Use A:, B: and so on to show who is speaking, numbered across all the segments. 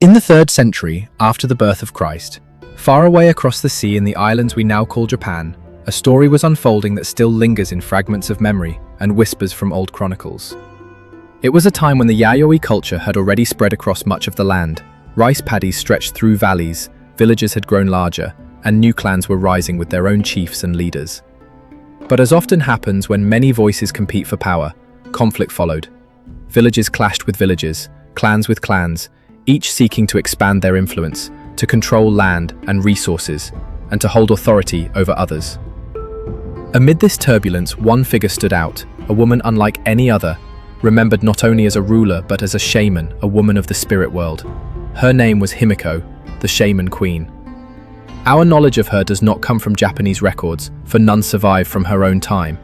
A: In the 3rd century, after the birth of Christ, far away across the sea in the islands we now call Japan, a story was unfolding that still lingers in fragments of memory and whispers from old chronicles. It was a time when the Yayoi culture had already spread across much of the land. Rice paddies stretched through valleys, villages had grown larger, and new clans were rising with their own chiefs and leaders. But as often happens when many voices compete for power, conflict followed. Villages clashed with villages, clans with clans, each seeking to expand their influence, to control land and resources, and to hold authority over others. Amid this turbulence, one figure stood out, a woman unlike any other, remembered not only as a ruler but as a shaman, a woman of the spirit world. Her name was Himiko, the Shaman Queen. Our knowledge of her does not come from Japanese records, for none survive from her own time.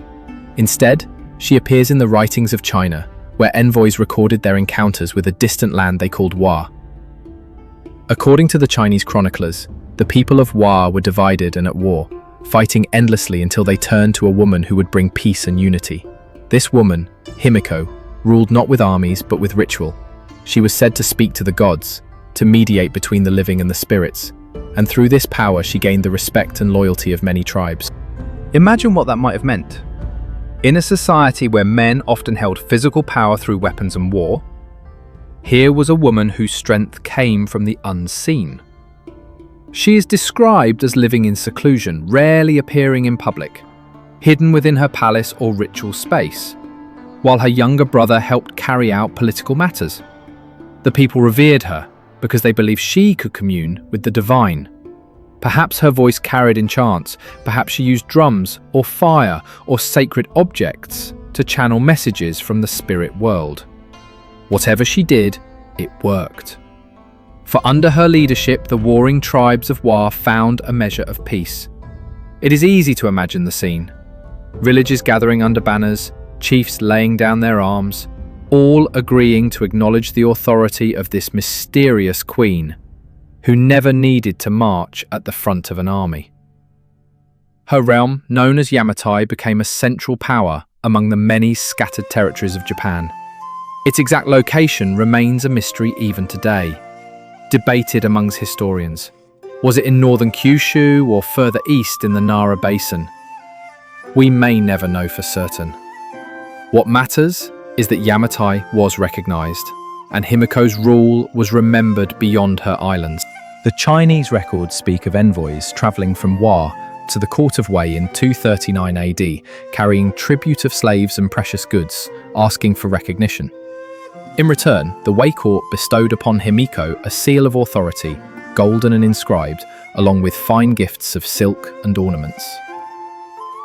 A: Instead, she appears in the writings of China, where envoys recorded their encounters with a distant land they called Wa. According to the Chinese chroniclers, the people of Wa were divided and at war, fighting endlessly until they turned to a woman who would bring peace and unity. This woman, Himiko, ruled not with armies but with ritual. She was said to speak to the gods, to mediate between the living and the spirits, and through this power she gained the respect and loyalty of many tribes. Imagine what that might have meant. In a society where men often held physical power through weapons and war, here was a woman whose strength came from the unseen. She is described as living in seclusion, rarely appearing in public, hidden within her palace or ritual space, while her younger brother helped carry out political matters. The people revered her because they believed she could commune with the divine. Perhaps her voice carried enchants, perhaps she used drums or fire or sacred objects to channel messages from the spirit world. Whatever she did, it worked. For under her leadership, the warring tribes of Wa found a measure of peace. It is easy to imagine the scene. Villages gathering under banners, chiefs laying down their arms, all agreeing to acknowledge the authority of this mysterious queen, who never needed to march at the front of an army. Her realm, known as Yamatai, became a central power among the many scattered territories of Japan. Its exact location remains a mystery even today, debated amongst historians. Was it in northern Kyushu or further east in the Nara Basin? We may never know for certain. What matters is that Yamatai was recognized, and Himiko's rule was remembered beyond her islands. The Chinese records speak of envoys travelling from Wa to the court of Wei in 239 AD, carrying tribute of slaves and precious goods, asking for recognition. In return, the Wei court bestowed upon Himiko a seal of authority, golden and inscribed, along with fine gifts of silk and ornaments.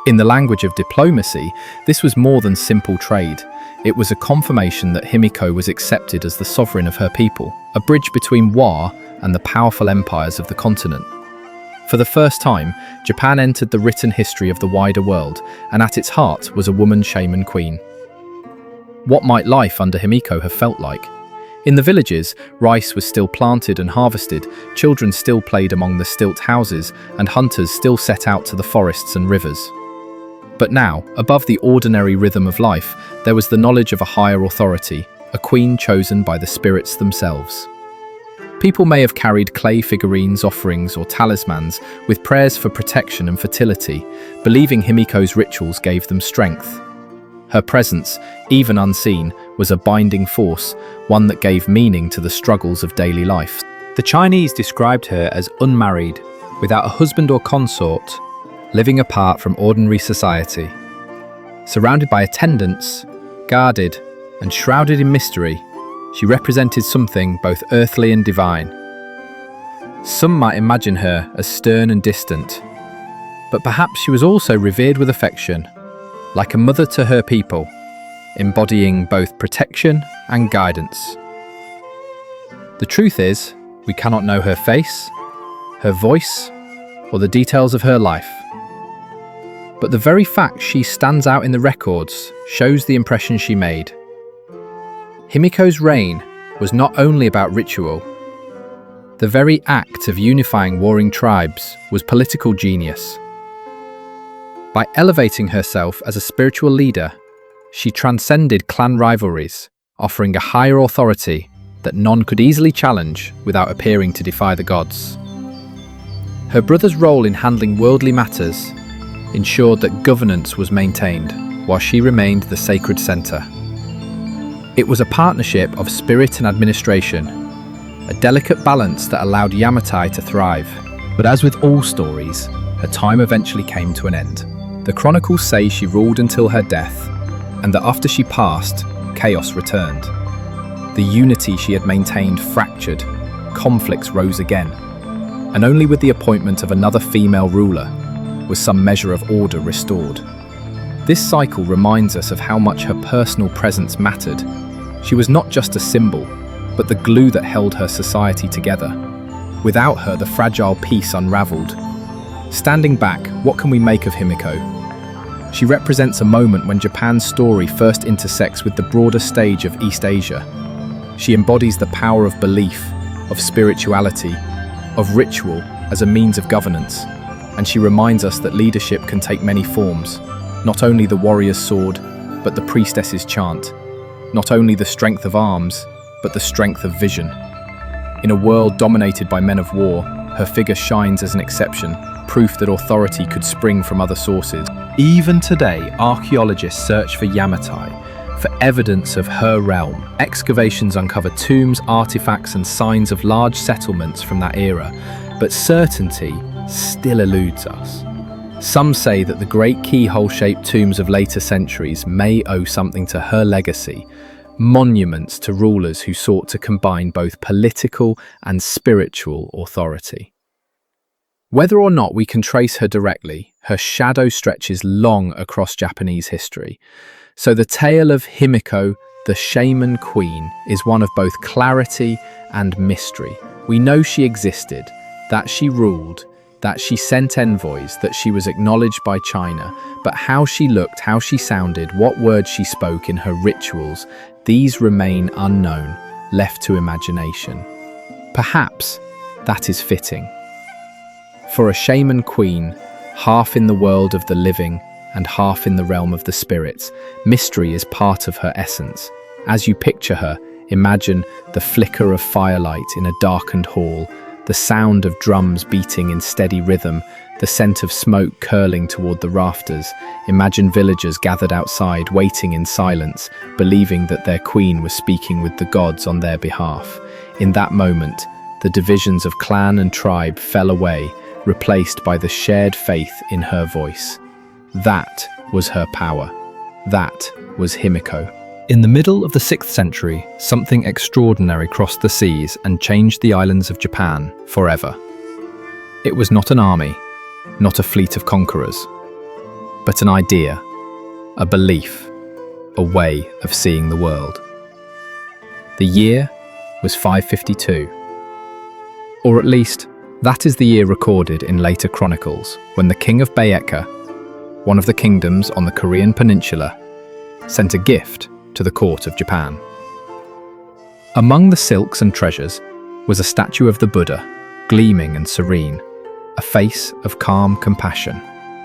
A: In the language of diplomacy, this was more than simple trade. It was a confirmation that Himiko was accepted as the sovereign of her people, a bridge between Wa and the powerful empires of the continent. For the first time, Japan entered the written history of the wider world, and at its heart was a woman shaman queen. What might life under Himiko have felt like? In the villages, rice was still planted and harvested, children still played among the stilt houses, and hunters still set out to the forests and rivers. But now, above the ordinary rhythm of life, there was the knowledge of a higher authority, a queen chosen by the spirits themselves. People may have carried clay figurines, offerings, or talismans with prayers for protection and fertility, believing Himiko's rituals gave them strength. Her presence, even unseen, was a binding force, one that gave meaning to the struggles of daily life. The Chinese described her as unmarried, without a husband or consort, living apart from ordinary society. Surrounded by attendants, guarded, and shrouded in mystery, she represented something both earthly and divine. Some might imagine her as stern and distant, but perhaps she was also revered with affection, like a mother to her people, embodying both protection and guidance. The truth is, we cannot know her face, her voice, or the details of her life. But the very fact she stands out in the records shows the impression she made. Himiko's reign was not only about ritual. The very act of unifying warring tribes was political genius. By elevating herself as a spiritual leader, she transcended clan rivalries, offering a higher authority that none could easily challenge without appearing to defy the gods. Her brother's role in handling worldly matters ensured that governance was maintained, while she remained the sacred center. It was a partnership of spirit and administration, a delicate balance that allowed Yamatai to thrive. But as with all stories, her time eventually came to an end. The chronicles say she ruled until her death, and that after she passed, chaos returned. The unity she had maintained fractured, conflicts rose again, and only with the appointment of another female ruler was some measure of order restored. This cycle reminds us of how much her personal presence mattered. She was not just a symbol, but the glue that held her society together. Without her, the fragile peace unraveled. Standing back, what can we make of Himiko? She represents a moment when Japan's story first intersects with the broader stage of East Asia. She embodies the power of belief, of spirituality, of ritual as a means of governance, and she reminds us that leadership can take many forms, not only the warrior's sword, but the priestess's chant, not only the strength of arms, but the strength of vision. In a world dominated by men of war, her figure shines as an exception, proof that authority could spring from other sources. Even today, archaeologists search for Yamatai, for evidence of her realm. Excavations uncover tombs, artifacts, and signs of large settlements from that era, but certainty still eludes us. Some say that the great keyhole-shaped tombs of later centuries may owe something to her legacy, monuments to rulers who sought to combine both political and spiritual authority. Whether or not we can trace her directly, her shadow stretches long across Japanese history. So the tale of Himiko, the shaman queen, is one of both clarity and mystery. We know she existed, that she ruled, that she sent envoys, that she was acknowledged by China, but how she looked, how she sounded, what words she spoke in her rituals, these remain unknown, left to imagination. Perhaps that is fitting. For a shaman queen, half in the world of the living and half in the realm of the spirits, mystery is part of her essence. As you picture her, imagine the flicker of firelight in a darkened hall, the sound of drums beating in steady rhythm, the scent of smoke curling toward the rafters. Imagine villagers gathered outside, waiting in silence, believing that their queen was speaking with the gods on their behalf. In that moment, the divisions of clan and tribe fell away, replaced by the shared faith in her voice. That was her power. That was Himiko. In the middle of the 6th century, something extraordinary crossed the seas and changed the islands of Japan forever. It was not an army, not a fleet of conquerors, but an idea, a belief, a way of seeing the world. The year was 552. Or at least, that is the year recorded in later chronicles, when the king of Baekje, one of the kingdoms on the Korean peninsula, sent a gift to the court of Japan. Among the silks and treasures was a statue of the Buddha, gleaming and serene, a face of calm compassion,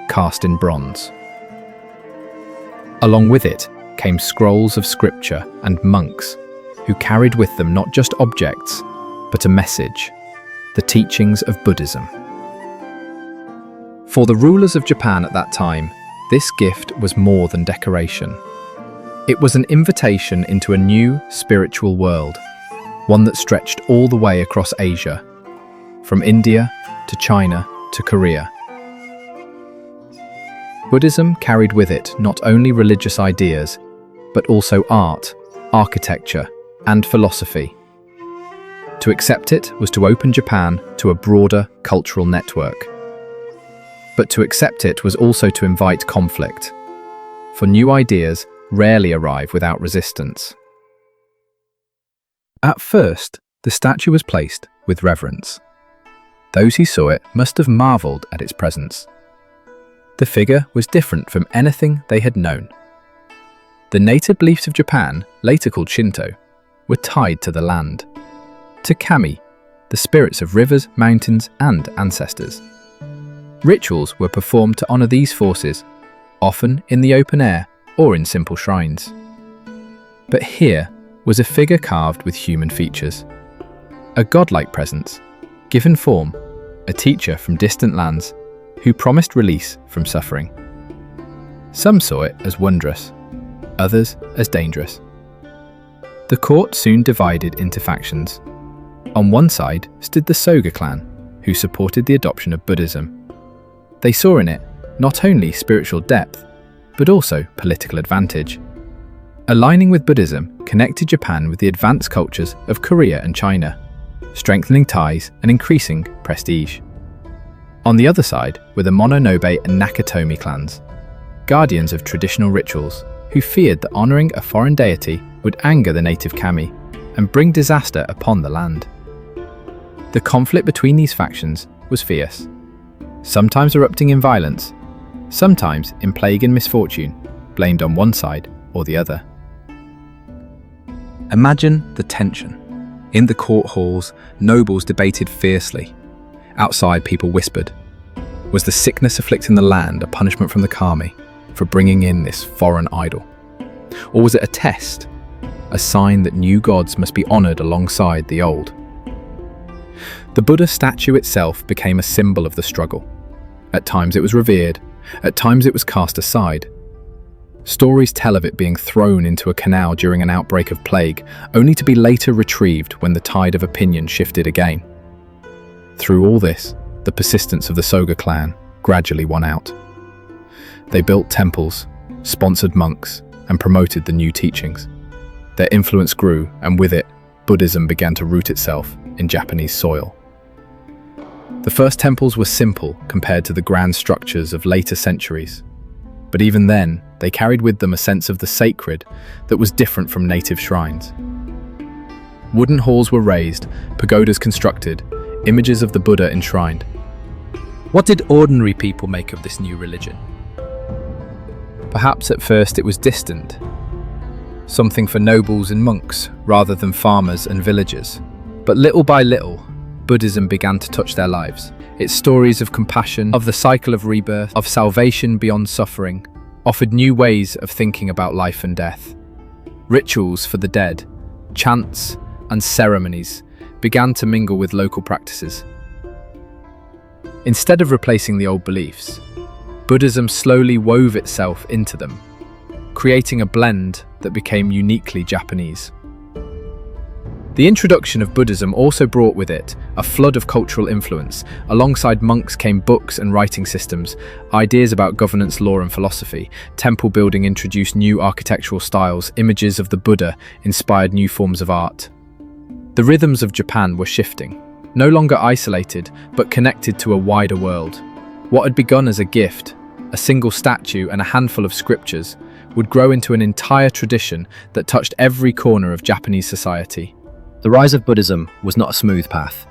A: cast in bronze. Along with it came scrolls of scripture and monks who carried with them not just objects, but a message, the teachings of Buddhism. For the rulers of Japan at that time, this gift was more than decoration. It was an invitation into a new spiritual world, one that stretched all the way across Asia, from India to China to Korea. Buddhism carried with it not only religious ideas, but also art, architecture, and philosophy. To accept it was to open Japan to a broader cultural network. But to accept it was also to invite conflict, for new ideas rarely arrive without resistance. At first, the statue was placed with reverence. Those who saw it must have marveled at its presence. The figure was different from anything they had known. The native beliefs of Japan, later called Shinto, were tied to the land, to kami, the spirits of rivers, mountains, and ancestors. Rituals were performed to honor these forces, often in the open air or in simple shrines. But here, was a figure carved with human features. A godlike presence, given form, a teacher from distant lands who promised release from suffering. Some saw it as wondrous, others as dangerous. The court soon divided into factions. On one side stood the Soga clan, who supported the adoption of Buddhism. They saw in it not only spiritual depth, but also political advantage. Aligning with Buddhism connected Japan with the advanced cultures of Korea and China, strengthening ties and increasing prestige. On the other side were the Mononobe and Nakatomi clans, guardians of traditional rituals who feared that honoring a foreign deity would anger the native kami and bring disaster upon the land. The conflict between these factions was fierce, sometimes erupting in violence, sometimes in plague and misfortune, blamed on one side or the other. Imagine the tension. In the court halls, nobles debated fiercely. Outside, people whispered. Was the sickness afflicting the land a punishment from the kami for bringing in this foreign idol? Or was it a test, a sign that new gods must be honored alongside the old? The Buddha statue itself became a symbol of the struggle. At times it was revered, at times it was cast aside. Stories tell of it being thrown into a canal during an outbreak of plague, only to be later retrieved when the tide of opinion shifted again. Through all this, the persistence of the Soga clan gradually won out. They built temples, sponsored monks, and promoted the new teachings. Their influence grew, and with it, Buddhism began to root itself in Japanese soil. The first temples were simple compared to the grand structures of later centuries. But even then, they carried with them a sense of the sacred that was different from native shrines. Wooden halls were raised, pagodas constructed, images of the Buddha enshrined. What did ordinary people make of this new religion? Perhaps at first it was distant, something for nobles and monks rather than farmers and villagers. But little by little, Buddhism began to touch their lives. Its stories of compassion, of the cycle of rebirth, of salvation beyond suffering, offered new ways of thinking about life and death. Rituals for the dead, chants, and ceremonies began to mingle with local practices. Instead of replacing the old beliefs, Buddhism slowly wove itself into them, creating a blend that became uniquely Japanese. The introduction of Buddhism also brought with it a flood of cultural influence. Alongside monks came books and writing systems, ideas about governance, law and philosophy. Temple building introduced new architectural styles, images of the Buddha inspired new forms of art. The rhythms of Japan were shifting, no longer isolated, but connected to a wider world. What had begun as a gift, a single statue and a handful of scriptures, would grow into an entire tradition that touched every corner of Japanese society. The rise of Buddhism was not a smooth path.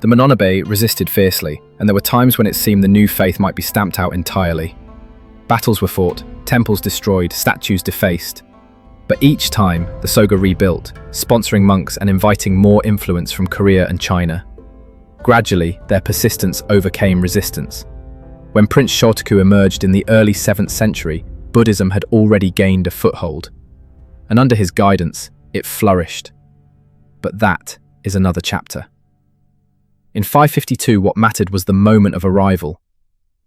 A: The Mononobe resisted fiercely, and there were times when it seemed the new faith might be stamped out entirely. Battles were fought, temples destroyed, statues defaced. But each time, the Soga rebuilt, sponsoring monks and inviting more influence from Korea and China. Gradually, their persistence overcame resistance. When Prince Shotoku emerged in the early 7th century, Buddhism had already gained a foothold. And under his guidance, it flourished. But that is another chapter. In 552, what mattered was the moment of arrival,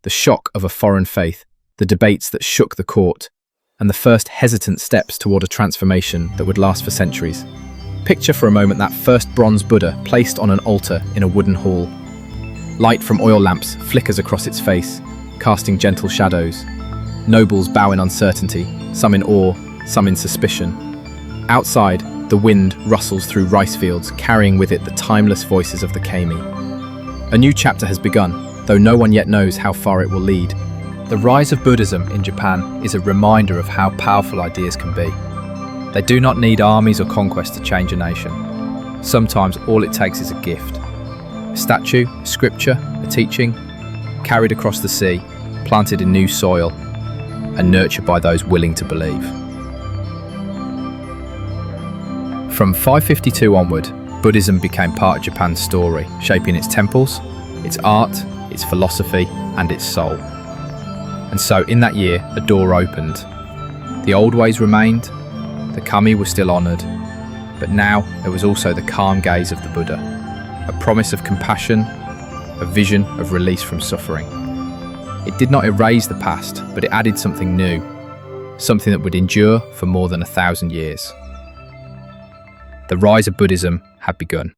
A: the shock of a foreign faith, the debates that shook the court, and the first hesitant steps toward a transformation that would last for centuries. Picture for a moment that first bronze Buddha placed on an altar in a wooden hall. Light from oil lamps flickers across its face, casting gentle shadows. Nobles bow in uncertainty, some in awe, some in suspicion. Outside, the wind rustles through rice fields, carrying with it the timeless voices of the kami. A new chapter has begun, though no one yet knows how far it will lead. The rise of Buddhism in Japan is a reminder of how powerful ideas can be. They do not need armies or conquest to change a nation. Sometimes all it takes is a gift. A statue, a scripture, a teaching, carried across the sea, planted in new soil, and nurtured by those willing to believe. From 552 onward, Buddhism became part of Japan's story, shaping its temples, its art, its philosophy, and its soul. And so in that year, a door opened. The old ways remained, the kami were still honoured, But now there was also the calm gaze of the Buddha, a promise of compassion, a vision of release from suffering. It did not erase the past, but it added something new, something that would endure for more than 1,000 years. The rise of Buddhism had begun.